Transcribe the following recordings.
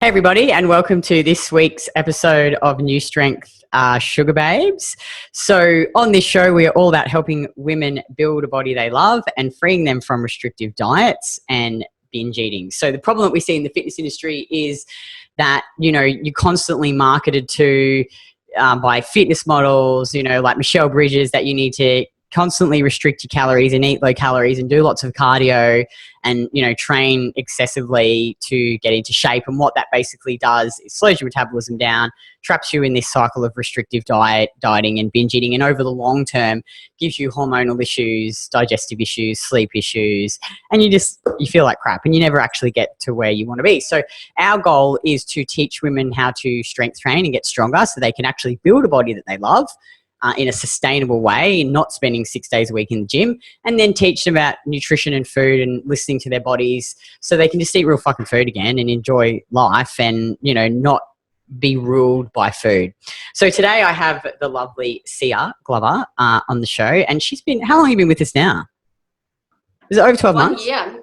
Hey everybody, and welcome to this week's episode of NuStrength Sugar Babes. So on this show, we are all about helping women build a body they love and freeing them from restrictive diets and binge eating. So the problem that we see in the fitness industry is that, you're constantly marketed to by fitness models, like Michelle Bridges, that you need to constantly restrict your calories and eat low calories and do lots of cardio and, train excessively to get into shape. And what that basically does is slows your metabolism down, traps you in this cycle of restrictive dieting and binge eating. And over the long term, gives you hormonal issues, digestive issues, sleep issues, and you feel like crap and you never actually get to where you want to be. So our goal is to teach women how to strength train and get stronger so they can actually build a body that they love. In a sustainable way, not spending 6 days a week in the gym, and then teach them about nutrition and food and listening to their bodies so they can just eat real fucking food again and enjoy life and, not be ruled by food. So today I have the lovely Sia Glover on the show, and she's been, how long have you been with us now? Is it over 12 months? 1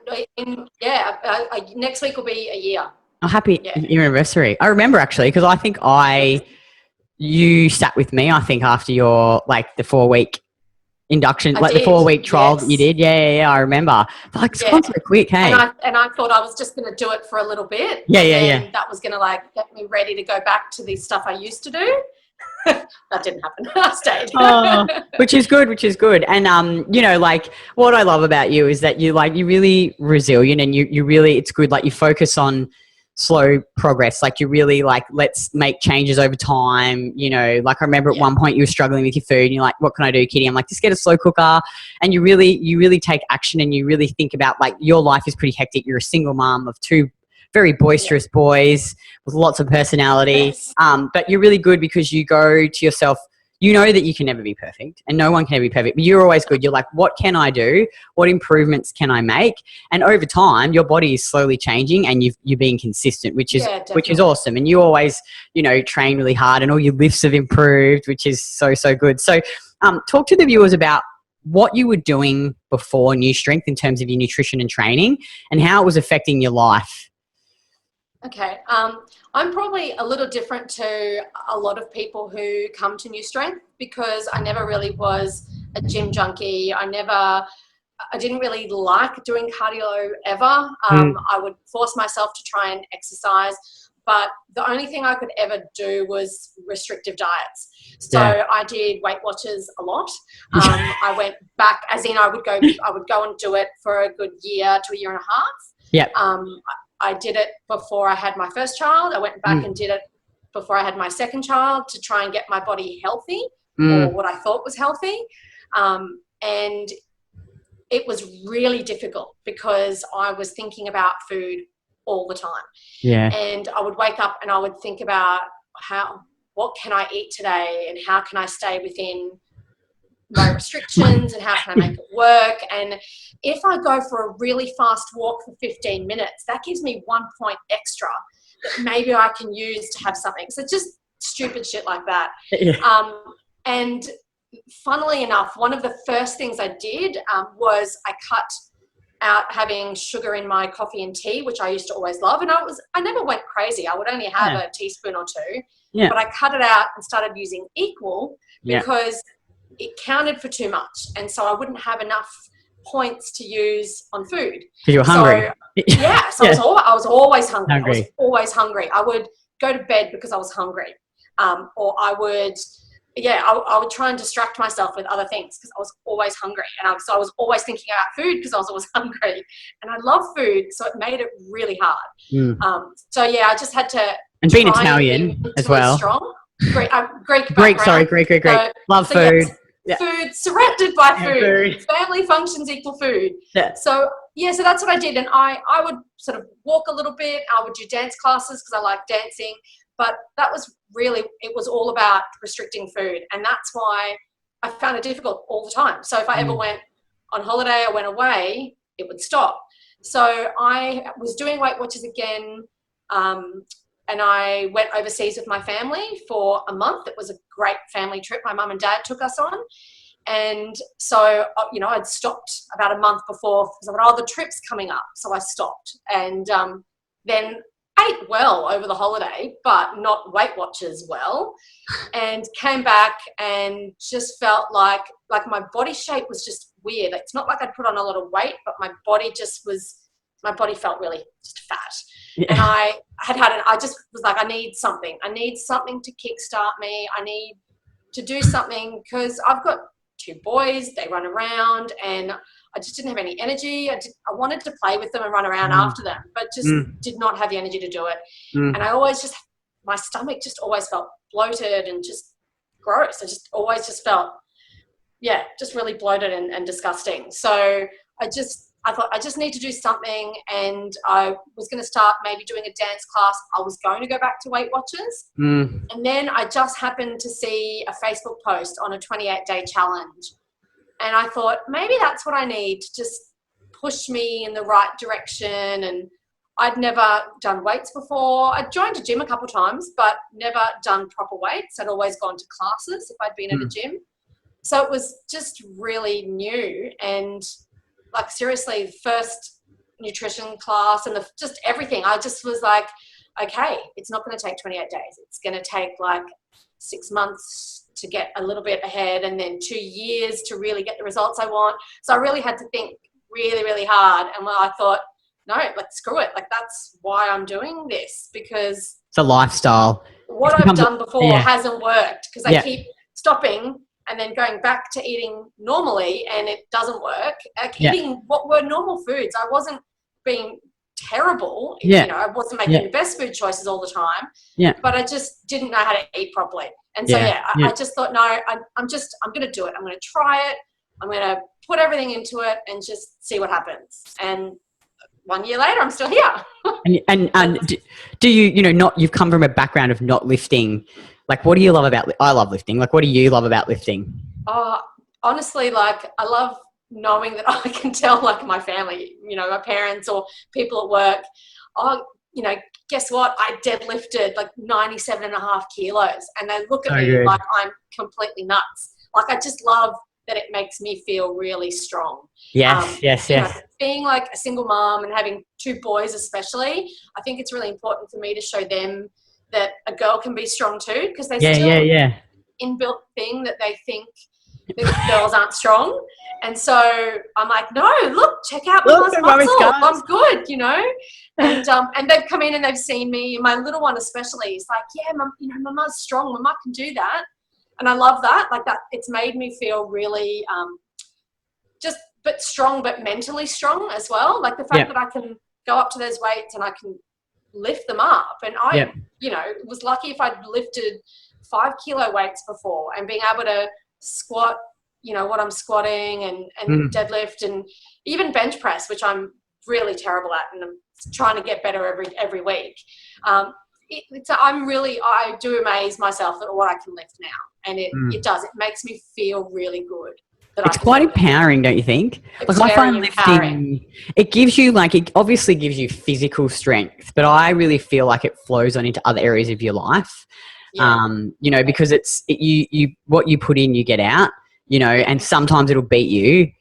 year. Next week will be a year. Oh, happy year anniversary. I remember actually, because I think you sat with me, I think, after your, the 4-week induction, the 4-week trial that you did. Yeah, I remember. It's gone so quick, hey? And I thought I was just going to do it for a little bit. Yeah. That was going to, get me ready to go back to the stuff I used to do. That didn't happen. I stayed. Which is good. And, what I love about you is that you're really resilient and you really, it's good. You focus on slow progress, you really let's make changes over time. I remember at one point you were struggling with your food and you're like, what can I do, Kitty? I'm like, just get a slow cooker. And you really take action and you really think about your life is pretty hectic. You're a single mom of 2 very boisterous boys with lots of personality. But you're really good because you go to yourself, you know that you can never be perfect and no one can ever be perfect, but you're always good. You're like, what can I do? What improvements can I make? And over time, your body is slowly changing and you're being consistent, which is awesome. And you always, train really hard and all your lifts have improved, which is so good. So talk to the viewers about what you were doing before NuStrength in terms of your nutrition and training and how it was affecting your life. Okay. I'm probably a little different to a lot of people who come to NuStrength because I never really was a gym junkie. I didn't really like doing cardio ever. I would force myself to try and exercise, but the only thing I could ever do was restrictive diets. So I did Weight Watchers a lot. I went back, as in I would go and do it for a good year to a year and a half. Yeah. I did it before I had my first child. I went back and did it before I had my second child to try and get my body healthy or what I thought was healthy. And it was really difficult because I was thinking about food all the time. Yeah. And I would wake up and I would think about what can I eat today and how can I stay within my restrictions and how can I make it work. And if I go for a really fast walk for 15 minutes, that gives me 1 point extra that maybe I can use to have something. So just stupid shit like that. And funnily enough, one of the first things I did was I cut out having sugar in my coffee and tea, which I used to always love. And I never went crazy. I would only have a teaspoon or 2, but I cut it out and started using Equal because it counted for too much. And so I wouldn't have enough points to use on food. Because you were hungry. I was always hungry. I would go to bed because I was hungry. Or I would try and distract myself with other things because I was always hungry. And so I was always thinking about food because I was always hungry. And I love food, so it made it really hard. I just had to. And being Italian as well. Strong. Greek background. Greek. Love food. Food, surrounded by food. Family functions equal food. So that's what I did. And I would sort of walk a little bit. I would do dance classes because I like dancing. But that was really, it was all about restricting food. And that's why I found it difficult all the time. So if I ever went on holiday or went away, it would stop. So I was doing Weight Watchers again. And I went overseas with my family for a month. It was a great family trip. My mum and dad took us on. And so, I'd stopped about a month before because I thought, the trip's coming up. So I stopped. And then ate well over the holiday, but not Weight Watchers well, and came back and just felt like my body shape was just weird. It's not like I'd put on a lot of weight, but my body felt really just fat. Yeah. And I just was like, I need something to kickstart me. I need to do something because I've got 2 boys, they run around, and I just didn't have any energy. I wanted to play with them and run around after them, but just did not have the energy to do it. And my stomach just always felt bloated and just gross. I just always just felt, just really bloated and disgusting. So I thought I just need to do something, and I was going to start maybe doing a dance class. I was going to go back to Weight Watchers. And then I just happened to see a Facebook post on a 28-day challenge. And I thought maybe that's what I need to just push me in the right direction. And I'd never done weights before. I'd joined a gym a couple of times, but never done proper weights. I'd always gone to classes if I'd been at a gym. So it was just really new. And like, seriously, the first nutrition class and just everything, I just was like, okay, it's not going to take 28 days. It's going to take like 6 months to get a little bit ahead, and then 2 years to really get the results I want. So I really had to think really, really hard. And I thought, no, like, screw it. Like, that's why I'm doing this, because it's a lifestyle. What I've done before hasn't worked, because I keep stopping and then going back to eating normally, and it doesn't work. Like, eating what were normal foods. I wasn't being terrible. You know, I wasn't making the best food choices all the time. But I just didn't know how to eat properly. And so, I just thought, no, I'm going to do it. I'm going to try it. I'm going to put everything into it and just see what happens. And 1 year later, I'm still here. and do you, you've come from a background of not lifting. Like, what do you love about, I love lifting. Like, what do you love about lifting? Honestly, like, I love knowing that I can tell, like, my family, my parents or people at work, guess what? I deadlifted like 97.5 kilos, and they look at me like I'm completely nuts. Like, I just love that it makes me feel really strong. Yes. Being like a single mom and having 2 boys especially, I think it's really important for me to show them that a girl can be strong too, because they still inbuilt thing that they think that girls aren't strong. And so I'm like, no, look, check out my muscle. I'm good, And they've come in and they've seen me. My little one especially is like, yeah, Mum, Mama's strong. Mama can do that. And I love that. Like, that, it's made me feel really but strong, but mentally strong as well. Like, the fact that I can go up to those weights and I can lift them up. And I, was lucky if I'd lifted 5 kilo weights before, and being able to squat, what I'm squatting, and deadlift, and even bench press, which I'm really terrible at, and I'm trying to get better every week. I do amaze myself at what I can lift now, and it makes me feel really good. It's quite empowering, don't you think? Like, I find lifting, it gives you, like, it obviously gives you physical strength, but I really feel like it flows on into other areas of your life. Because it's you what you put in, you get out. And sometimes it'll beat you.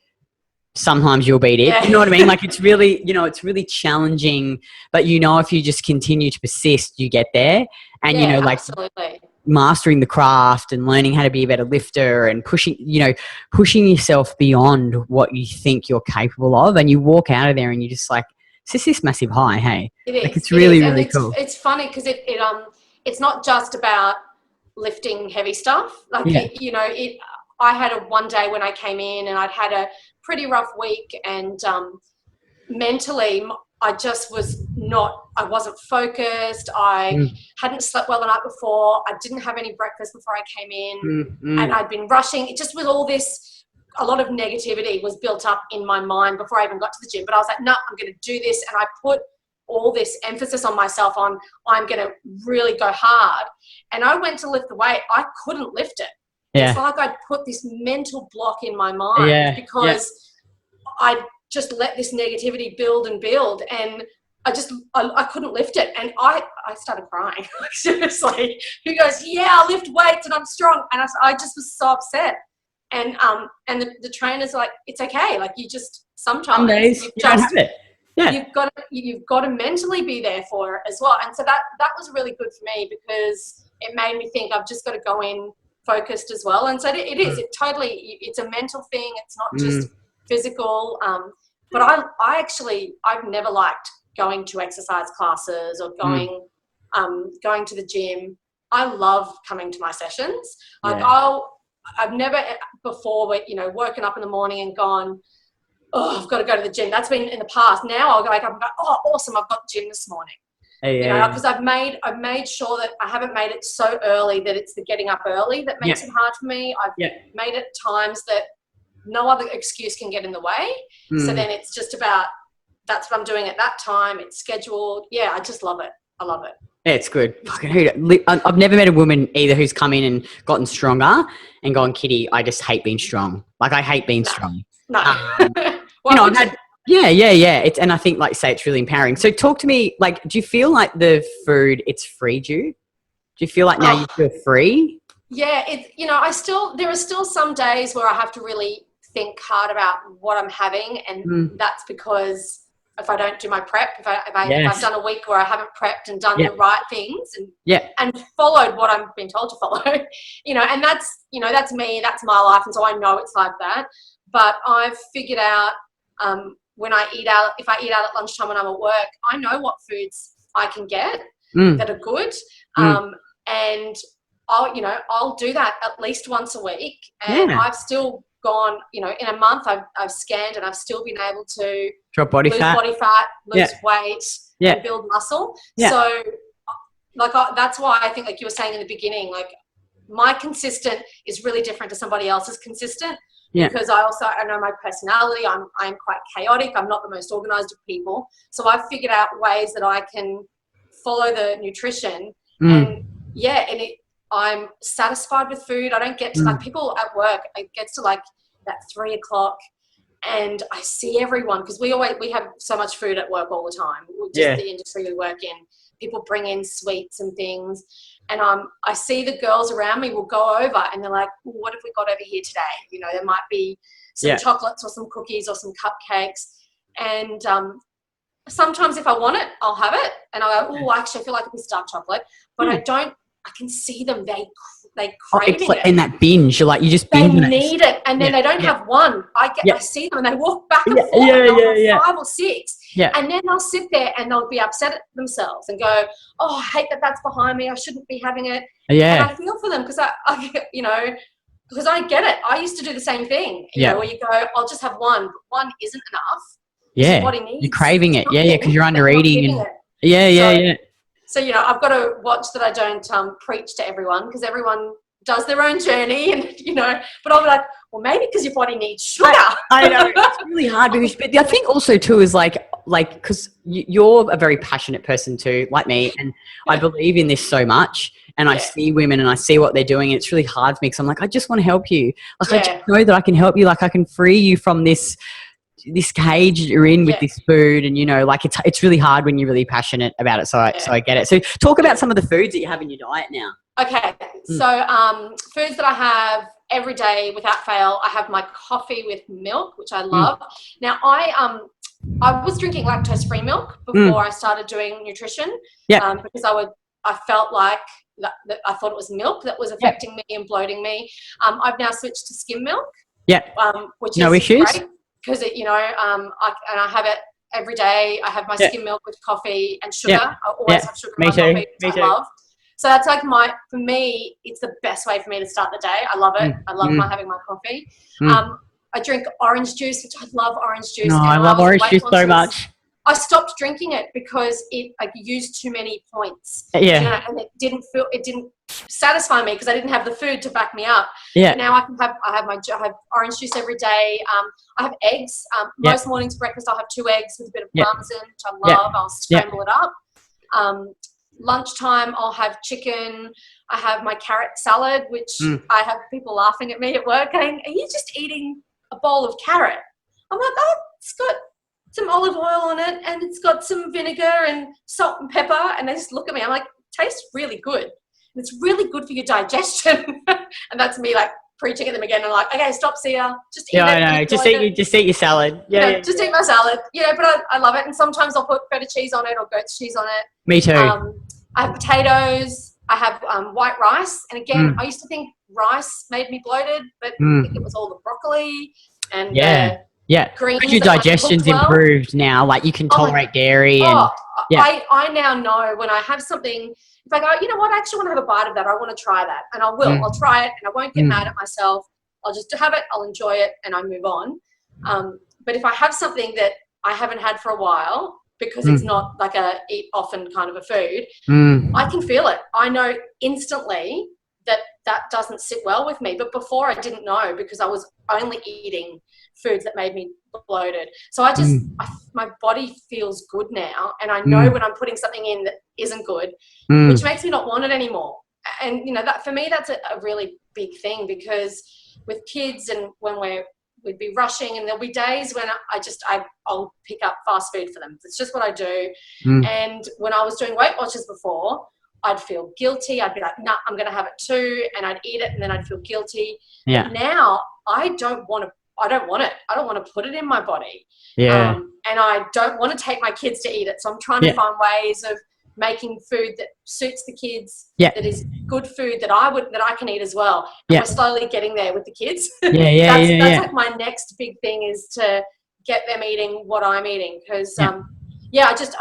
Sometimes you'll beat it. You know what I mean? Like, it's really, it's really challenging, but if you just continue to persist, you get there. And, absolutely. Mastering the craft and learning how to be a better lifter and pushing yourself beyond what you think you're capable of. And you walk out of there and you're just like, it's just this massive high. Hey, it is. Like, it's really, really cool. It's funny because it's not just about lifting heavy stuff. Like, I had one day when I came in and I'd had a pretty rough week, and mentally I just I wasn't focused. I hadn't slept well the night before. I didn't have any breakfast before I came in, and I'd been rushing. It just was all this, a lot of negativity was built up in my mind before I even got to the gym. But I was like, no, I'm going to do this. And I put all this emphasis on myself on, I'm going to really go hard. And I went to lift the weight. I couldn't lift it. It's like I'd put this mental block in my mind because I just let this negativity build and build, and I couldn't lift it, and I started crying. Like, seriously, who goes, yeah, I'll lift weights and I'm strong, and I just was so upset. And the trainers are like, it's okay, like, you just sometimes some days you don't have it. Yeah. You've got to mentally be there for it as well. And so that was really good for me, because it made me think I've just got to go in focused as well. And so it is. It's a mental thing. It's not just physical. But I've never liked going to exercise classes or going to the gym. I love coming to my sessions. Like I've never before, woken up in the morning and gone, oh, I've got to go to the gym. That's been in the past. Now I'll go, oh, awesome, I've got the gym this morning. Because I've made sure that I haven't made it so early that it's the getting up early that makes it hard for me. I've made it times that no other excuse can get in the way. So then it's just about, that's what I'm doing at that time. It's scheduled. Yeah, I just love it. I love it. Yeah, it's good. I've never met a woman either who's come in and gotten stronger and gone, Kitty, I just hate being strong. Like, I hate being strong. No. I've had, and I think, like you say, it's really empowering. So talk to me, like, do you feel like the food, it's freed you? Do you feel like now you feel free? Yeah, there are still some days where I have to really think hard about what I'm having. And that's because if I don't do my prep, if I've done a week where I haven't prepped and done the right things and followed what I've been told to follow, and that's me, that's my life. And so I know it's like that. But I've figured out when I eat out, if I eat out at lunchtime when I'm at work, I know what foods I can get that are good. And I'll do that at least once a week. And I've still gone, in a month I've scanned and I've still been able to drop body fat, lose weight, and build muscle. So that's why I think, like you were saying in the beginning, like my consistent is really different to somebody else's consistent. Because I know my personality. I'm quite chaotic. I'm not the most organized of people. So I've figured out ways that I can follow the nutrition I'm satisfied with food. I don't get to like people at work. It gets to like that 3 o'clock and I see everyone, because we have so much food at work all the time. Just the industry we work in, people bring in sweets and things. And I see the girls around me will go over and they're like, well, what have we got over here today? There might be some chocolates or some cookies or some cupcakes. And sometimes if I want it, I'll have it. And I go, oh, actually, I feel like a piece of dark chocolate. But I can see them. They crave it. In that binge, you're like, you just binge. They need it. And then they don't have one. I see them and they walk back and forth. And 5 or 6. And then they'll sit there and they'll be upset at themselves and go, oh, I hate that that's behind me. I shouldn't be having it. And I feel for them because because I get it. I used to do the same thing, where you go, I'll just have one, but one isn't enough. Your body needs. You're craving it. Because you're under eating. So, I've got to watch that I don't preach to everyone, because everyone does their own journey and, but I'll be like, well, maybe because your body needs sugar. I know. It's really hard. But I think also too is like, because you're a very passionate person too, like me, and I believe in this so much. And I see women and I see what they're doing. And it's really hard for me because I'm like, I just want to help you. Like, I just know that I can help you. Like, I can free you from this cage you're in with this food. And, it's really hard when you're really passionate about it. So I get it. So talk about some of the foods that you have in your diet now. Okay. So foods that I have every day without fail, I have my coffee with milk, which I love. Now, I was drinking lactose-free milk before I started doing nutrition because I felt like that I thought it was milk that was affecting me and bloating me. I've now switched to skim milk. Which is great because I have it every day. I have my skim milk with coffee and sugar. I always have sugar in my coffee, which I love. So that's like for me, it's the best way for me to start the day. I love it. I love having my coffee. I drink orange juice, which I love orange juice. No, I love orange juice so much. I stopped drinking it because it used too many points. And it didn't satisfy me because I didn't have the food to back me up. But now I have orange juice every day. I have eggs. Most mornings for breakfast I'll have 2 eggs with a bit of parmesan, which I love. I'll scramble it up. Lunchtime I'll have chicken. I have my carrot salad, which I have people laughing at me at work going, are you just eating a bowl of carrot? I'm like, oh, it's got some olive oil on it and it's got some vinegar and salt and pepper. And they just look at me. I'm like, it tastes really good. And it's really good for your digestion. And that's me like preaching at them again and like, okay, stop, Sia. Just eat Yeah, it. I know. Just eat your salad. Yeah, yeah. Just eat my salad. But I love it. And sometimes I'll put feta cheese on it or goat's cheese on it. Me too. I have potatoes. I have white rice. And again, I used to think rice made me bloated, but I think it was all the broccoli and greens. Your digestion's improved now. Like you can tolerate dairy. I now know when I have something, if I go, you know what, I actually want to have a bite of that. I want to try that. And I will. I'll try it and I won't get mad at myself. I'll just have it. I'll enjoy it and I move on. But if I have something that I haven't had for a while, because it's not like a eat often kind of a food, I can feel it. I know instantly that doesn't sit well with me. But before I didn't know because I was only eating foods that made me bloated. So my body feels good now. And I know when I'm putting something in that isn't good, which makes me not want it anymore. And, that for me, that's a really big thing because with kids and when we'd be rushing and there'll be days when I'll pick up fast food for them. It's just what I do. And when I was doing Weight Watchers before, I'd feel guilty. I'd be like, nah, I'm going to have it too. And I'd eat it and then I'd feel guilty. Yeah. But now I don't want it. I don't want to put it in my body. Yeah. And I don't want to take my kids to eat it. So I'm trying to find ways of making food that suits the kids, that is good food that I can eat as well. And we're slowly getting there with the kids. That's like my next big thing is to get them eating what I'm eating because I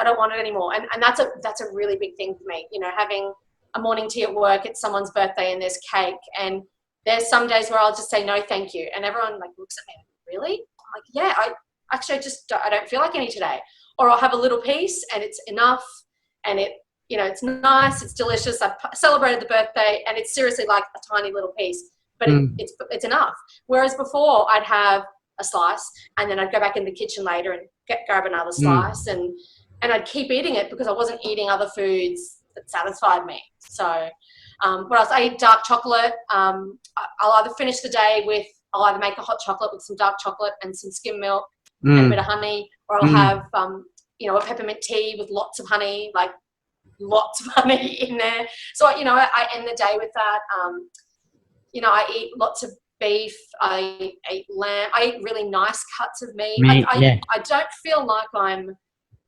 don't want it anymore. And that's a really big thing for me. Having a morning tea at work, it's someone's birthday and there's cake, and there's some days where I'll just say no thank you, and everyone like looks at me, really? I'm like, I don't feel like any today. Or I'll have a little piece and it's enough and it's nice, it's delicious. I've celebrated the birthday and it's seriously like a tiny little piece, but it's enough. Whereas before I'd have a slice and then I'd go back in the kitchen later and grab another slice and I'd keep eating it because I wasn't eating other foods that satisfied me. So what else? I eat dark chocolate. I'll either finish the day with, I'll either make a hot chocolate with some dark chocolate and some skim milk and a bit of honey, or I'll have, a peppermint tea with lots of honey, like lots of honey in there. So, I end the day with that. I eat lots of beef. I eat lamb. I eat really nice cuts of meat. I don't feel like I'm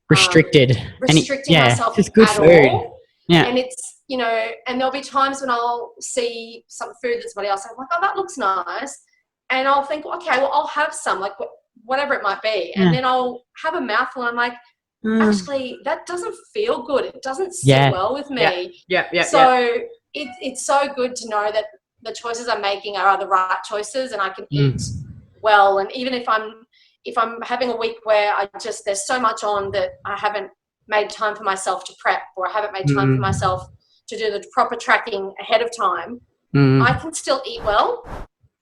restricting myself it's good at food. all. Yeah. And it's, and there'll be times when I'll see some food that somebody else has, I'm like, oh, that looks nice. And I'll think, okay, well, I'll have some, like whatever it might be. And then I'll have a mouthful and I'm like, actually, that doesn't feel good. It doesn't sit well with me. So it's so good to know that the choices I'm making are the right choices and I can eat well. And even if I'm having a week where there's so much on that I haven't made time for myself to prep, or I haven't made time for myself to do the proper tracking ahead of time, I can still eat well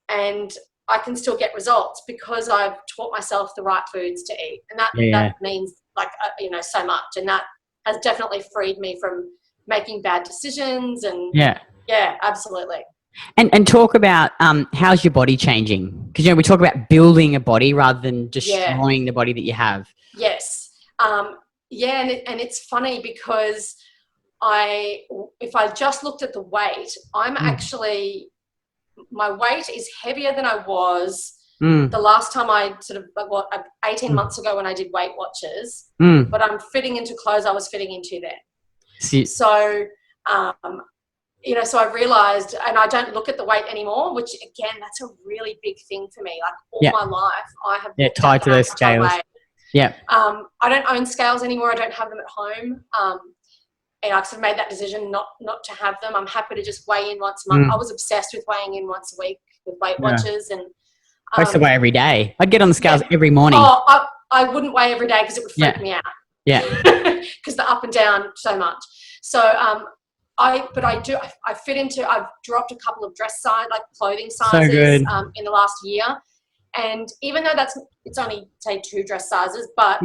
and I can still get results because I've taught myself the right foods to eat. And that means so much. And that has definitely freed me from making bad decisions. And absolutely. And talk about how's your body changing? Because, we talk about building a body rather than destroying the body that you have. Yes. And it's funny because if I just looked at the weight, I'm actually, my weight is heavier than I was the last time I 18 months ago when I did Weight Watchers, but I'm fitting into clothes I was fitting into then. So, so I realized, and I don't look at the weight anymore, which again, that's a really big thing for me. Like all my life, I have tied to those scales. I don't own scales anymore. I don't have them at home. And I sort of made that decision not to have them. I'm happy to just weigh in once a month. I was obsessed with weighing in once a week with Weight Watchers, and I used to weigh every day. I'd get on the scales every morning. Oh, I wouldn't weigh every day because it would freak me out. Yeah, because they're up and down so much. So I fit into. I've dropped a couple of dress size, like clothing sizes, in the last year. And even though it's only say 2 dress sizes, but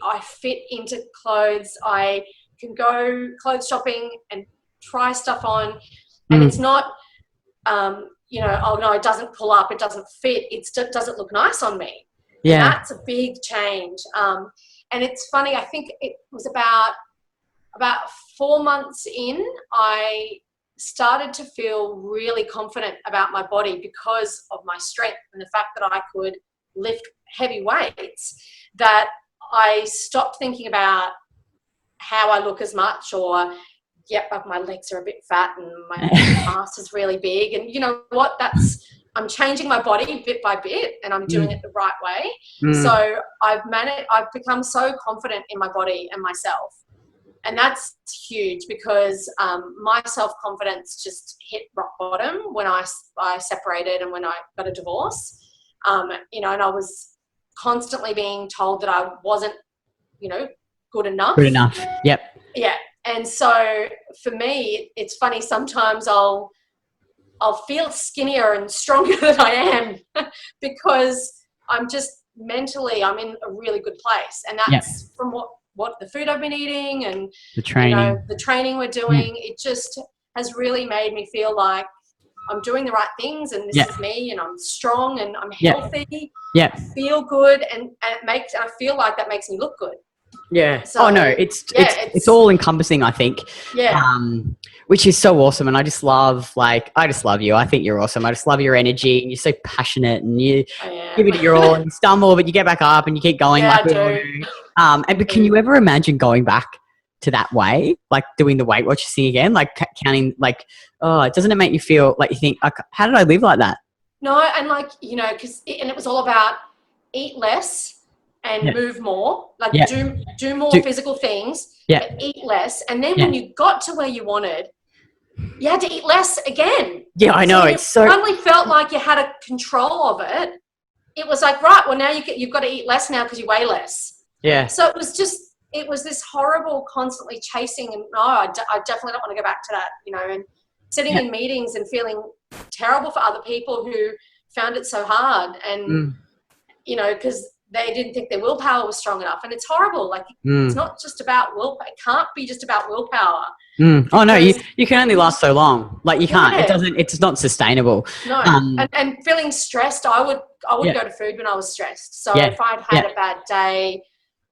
I fit into clothes. I can go clothes shopping and try stuff on, and it's not, oh no, it doesn't pull up, it doesn't fit. Does it look nice on me? Yeah, and that's a big change. And it's funny. I think it was about 4 months in, I started to feel really confident about my body because of my strength and the fact that I could lift heavy weights, that I stopped thinking about how I look as much, or yep, my legs are a bit fat and my ass is really big, and you know what, I'm changing my body bit by bit and I'm doing it the right way. So I've become so confident in my body and myself. And that's huge because my self-confidence just hit rock bottom when I separated and when I got a divorce. You know, and I was constantly being told that I wasn't, you know, good enough. Good enough. Yep. Yeah. And so for me, it's funny, sometimes I'll feel skinnier and stronger than I am because I'm just mentally, I'm in a really good place. And that's from what the food I've been eating and the training, you know, the training we're doing. It just has really made me feel like I'm doing the right things, and this is me, and I'm strong and I'm healthy. I feel good, and I feel like that makes me look good. Yeah. So, it's all encompassing, I think. Yeah. Which is so awesome. And I just love you. I think you're awesome. I just love your energy, and you're so passionate, and you give it your all, and you stumble, but you get back up and you keep going. Yeah, like we all do. But can you ever imagine going back to that way, like doing the Weight Watchers thing again, like counting, like, doesn't it make you feel like you think, how did I live like that? No, and like, you know, and it was all about eat less and move more, like do more physical things, but eat less. And then when you got to where you wanted, you had to eat less again. Yeah, I know. So finally felt like you had a control of it. It was like, right, well, now you've got to eat less now because you weigh less. Yeah. So it was this horrible, constantly chasing, and no, I definitely don't want to go back to that, you know, and sitting in meetings and feeling terrible for other people who found it so hard, and you know, because they didn't think their willpower was strong enough. And it's horrible. Like, it's not just about willpower. It can't be just about willpower. Oh no, you can only last so long. Like, you can't. It's not sustainable. No. And feeling stressed, I would go to food when I was stressed. So if I'd had a bad day,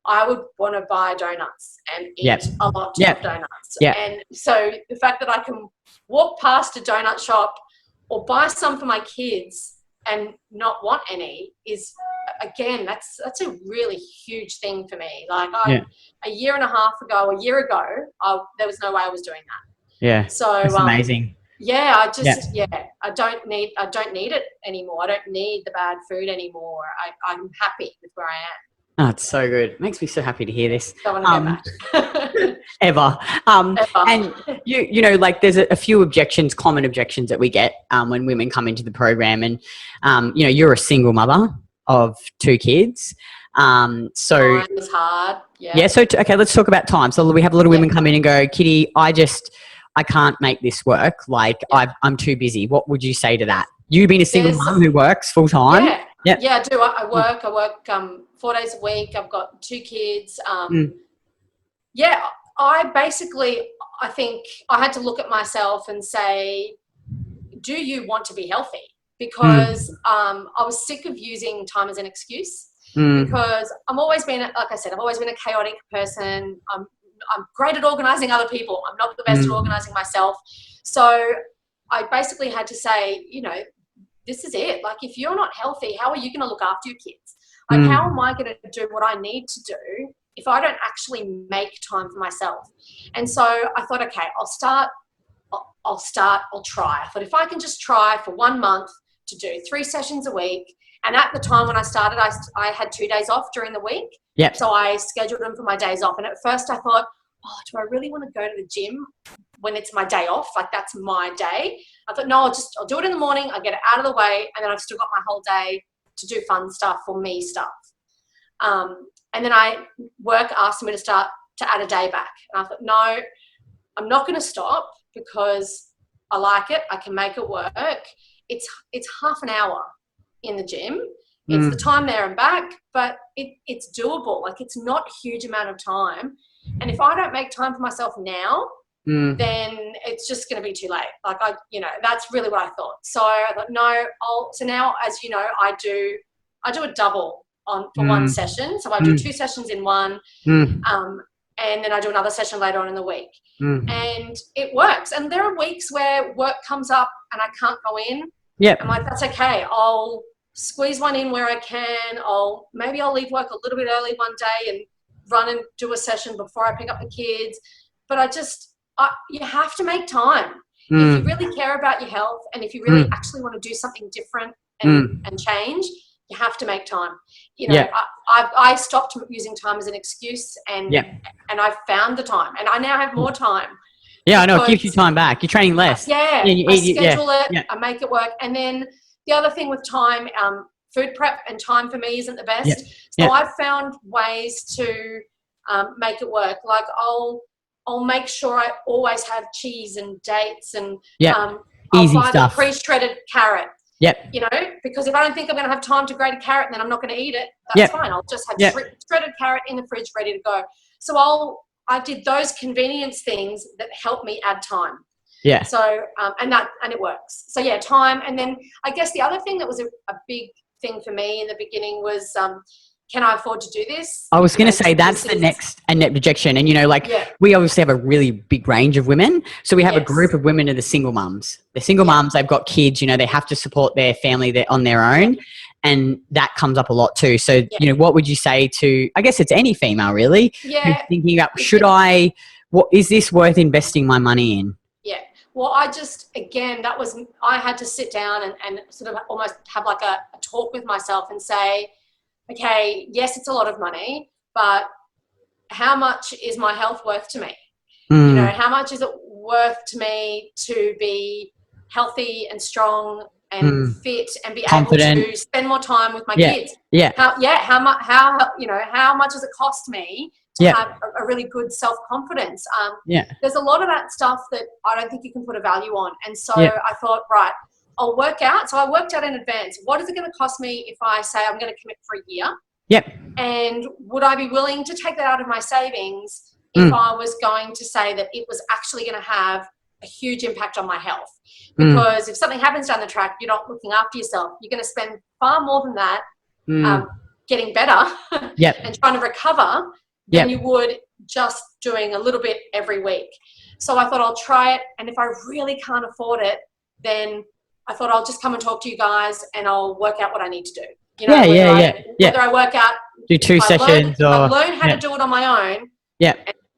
I would want to buy donuts and eat a lot of donuts. And so the fact that I can walk past a donut shop or buy some for my kids and not want any is, again, that's a really huge thing for me. Like, a year and a ago, there was no way I was doing that. Yeah. So it's amazing. Yeah, I don't need it anymore. I don't need the bad food anymore. I'm happy with where I am. Oh, it's so good. It makes me so happy to hear this. Don't want to go back. Ever. And you know, like, there's a few common objections that we get when women come into the program, and you know, you're a single mother of 2 kids. So time is hard. So okay, let's talk about time. So we have a lot of women come in and go, Kitty, I can't make this work. Like, I'm too busy. What would you say to that? You being a single mum who works full time? Yeah, I do. I work 4 days a week. I've got 2 kids. I think I had to look at myself and say, do you want to be healthy? Because I was sick of using time as an excuse. Because I've always been a chaotic person. I'm great at organizing other people. I'm not the best at organizing myself. So I basically had to say, you know, this is it. Like, if you're not healthy, how are you going to look after your kids? Like, how am I going to do what I need to do if I don't actually make time for myself? And so I thought, okay, I'll try. I thought, if I can just try for 1 month to do 3 sessions a week. And at the time when I started, I had 2 days off during the week. Yep. So I scheduled them for my days off. And at first I thought, do I really want to go to the gym when it's my day off? Like, that's my day. I thought, no, I'll do it in the morning. I'll get it out of the way. And then I've still got my whole day to do fun stuff for me stuff. And then work asked me to add a day back. And I thought, no, I'm not going to stop because I like it. I can make it work. It's half an hour in the gym. It's the time there and back, but it's doable. Like, it's not a huge amount of time. And if I don't make time for myself now, then it's just going to be too late. Like, that's really what I thought. So I thought, no, so now, as you know, I do a double for one session. So I do 2 sessions in one. and then I do another session later on in the week. Mm. And it works. And there are weeks where work comes up and I can't go in. Yep. I'm like, that's okay. I'll squeeze one in where I can. Maybe I'll leave work a little bit early one day and run and do a session before I pick up the kids. But you have to make time. If you really care about your health and if you really actually want to do something different and change, you have to make time. You know, I stopped using time as an excuse and I found the time, and I now have more time. Yeah, I know. It gives you time back. You're training less. Yeah, I schedule it. I make it work. And then the other thing with time, food prep and time for me isn't the best. So I've found ways to make it work. Like I'll make sure I always have cheese and dates and I'll buy the pre-shredded carrot. Yep. You know, because if I don't think I'm going to have time to grate a carrot and then I'm not going to eat it, that's fine. I'll just have shredded carrot in the fridge ready to go. So I did those convenience things that help me add time. Yeah. So, and it works. So yeah, time. And then I guess the other thing that was a big thing for me in the beginning was, can I afford to do this? I was going to say that's the next objection. And, you know, like we obviously have a really big range of women. So we have a group of women that are single mums. They're single mums. They've got kids, you know, they have to support their family on their own. And that comes up a lot too. So, you know, what would you say to, I guess it's any female really, who's thinking about, is this worth investing my money in? Yeah. Well, I had to sit down and sort of almost have like a talk with myself and say, okay, yes, it's a lot of money, but how much is my health worth to me? You know, how much is it worth to me to be healthy and strong and fit and be confident, able to spend more time with my kids? How much does it cost me to have a really good self-confidence? There's a lot of that stuff that I don't think you can put a value on. And so I thought, right, I'll work out. So I worked out in advance. What is it going to cost me if I say I'm going to commit for a year? Yep. And would I be willing to take that out of my savings if I was going to say that it was actually going to have a huge impact on my health? Because if something happens down the track, you're not looking after yourself. You're going to spend far more than that getting better and trying to recover than you would just doing a little bit every week. So I thought I'll try it. And if I really can't afford it, then I thought I'll just come and talk to you guys and I'll work out what I need to do. You know, whether I work out, do 2 sessions I learn how to do it on my own. Yeah.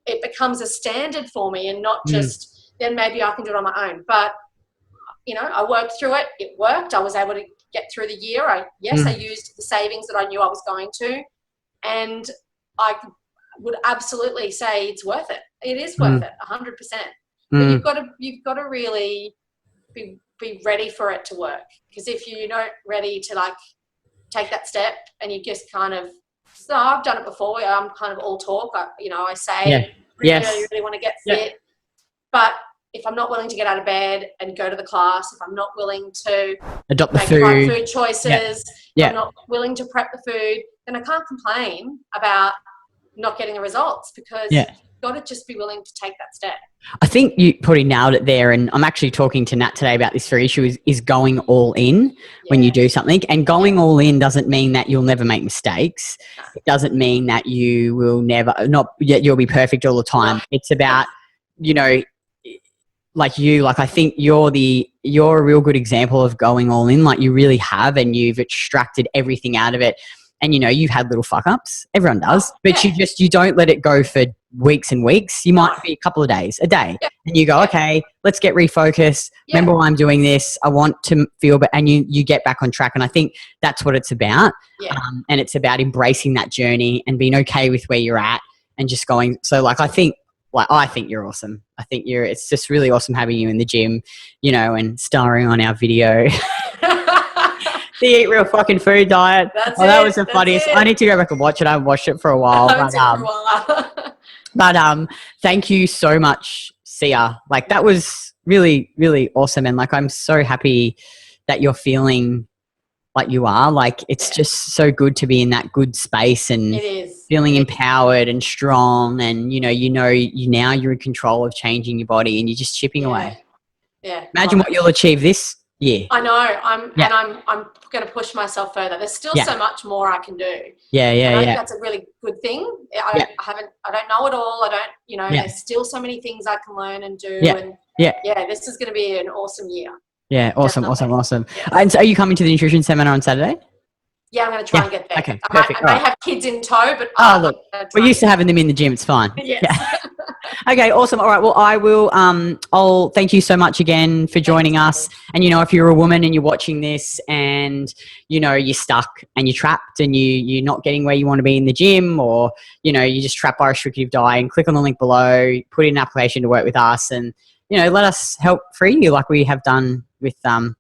It becomes a standard for me and not just, then maybe I can do it on my own. But, you know, I worked through it. It worked. I was able to get through the year. I used the savings that I knew I was going to. And I would absolutely say it's worth it. It is worth it, 100%. But you've got to really be ready for it to work, because if you're not ready to like take that step and you just kind of, so I've done it before, I'm kind of all talk, I say really want to get fit, but if I'm not willing to get out of bed and go to the class, if I'm not willing to adopt the make food, the right food choices, if I'm not willing to prep the food, then I can't complain about not getting the results, because you've got to just be willing to take that step. I think you probably nailed it there. And I'm actually talking to Nat today about this very issue is going all in when you do something. And going all in doesn't mean that you'll never make mistakes. It doesn't mean that you will you'll be perfect all the time. It's about, you know, I think you're a real good example of going all in. Like you really have, and you've extracted everything out of it. And, you know, you've had little fuck ups. Everyone does. But you don't let it go for weeks and weeks. You might be a couple of days, a day. And you go, okay, let's get refocused. Remember why I'm doing this. I want to feel better. And you get back on track. And I think that's what it's about. And it's about embracing that journey and being okay with where you're at and just going. So, I think you're awesome. It's just really awesome having you in the gym, you know, and starring on our video. The Eat Real Fucking Food Diet. That was the funniest. I need to go back and watch it. I haven't watched it for a while. But thank you so much, Sia. Like that was really, really awesome. And I'm so happy that you're feeling like you are. Like it's just so good to be in that good space and feeling empowered and strong. And you now you're in control of changing your body and you're just chipping away. Yeah. Imagine what you'll achieve this Yeah. I know. I'm going to push myself further. There's still so much more I can do. Yeah. And I think that's a really good thing. I don't know it all. I don't, you know, there's still so many things I can learn and do. And this is going to be an awesome year. Yeah. Awesome. Definitely. Awesome. Yeah. And so are you coming to the nutrition seminar on Saturday? Yeah, I'm going to try and get there. Okay. I may have kids in tow, but look, we're used to having them in the gym. It's fine. Yes. Yeah. Okay, awesome. All right. Well, I will, I'll thank you so much again for joining us. And, you know, if you're a woman and you're watching this and, you know, you're stuck and you're trapped and you're not getting where you want to be in the gym, or, you know, you're just trapped by restrictive diet, click on the link below, put in an application to work with us, and, you know, let us help free you like we have done with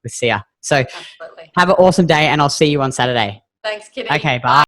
Sia. So absolutely. Have an awesome day, and I'll see you on Saturday. Thanks, Kitty. Okay, bye.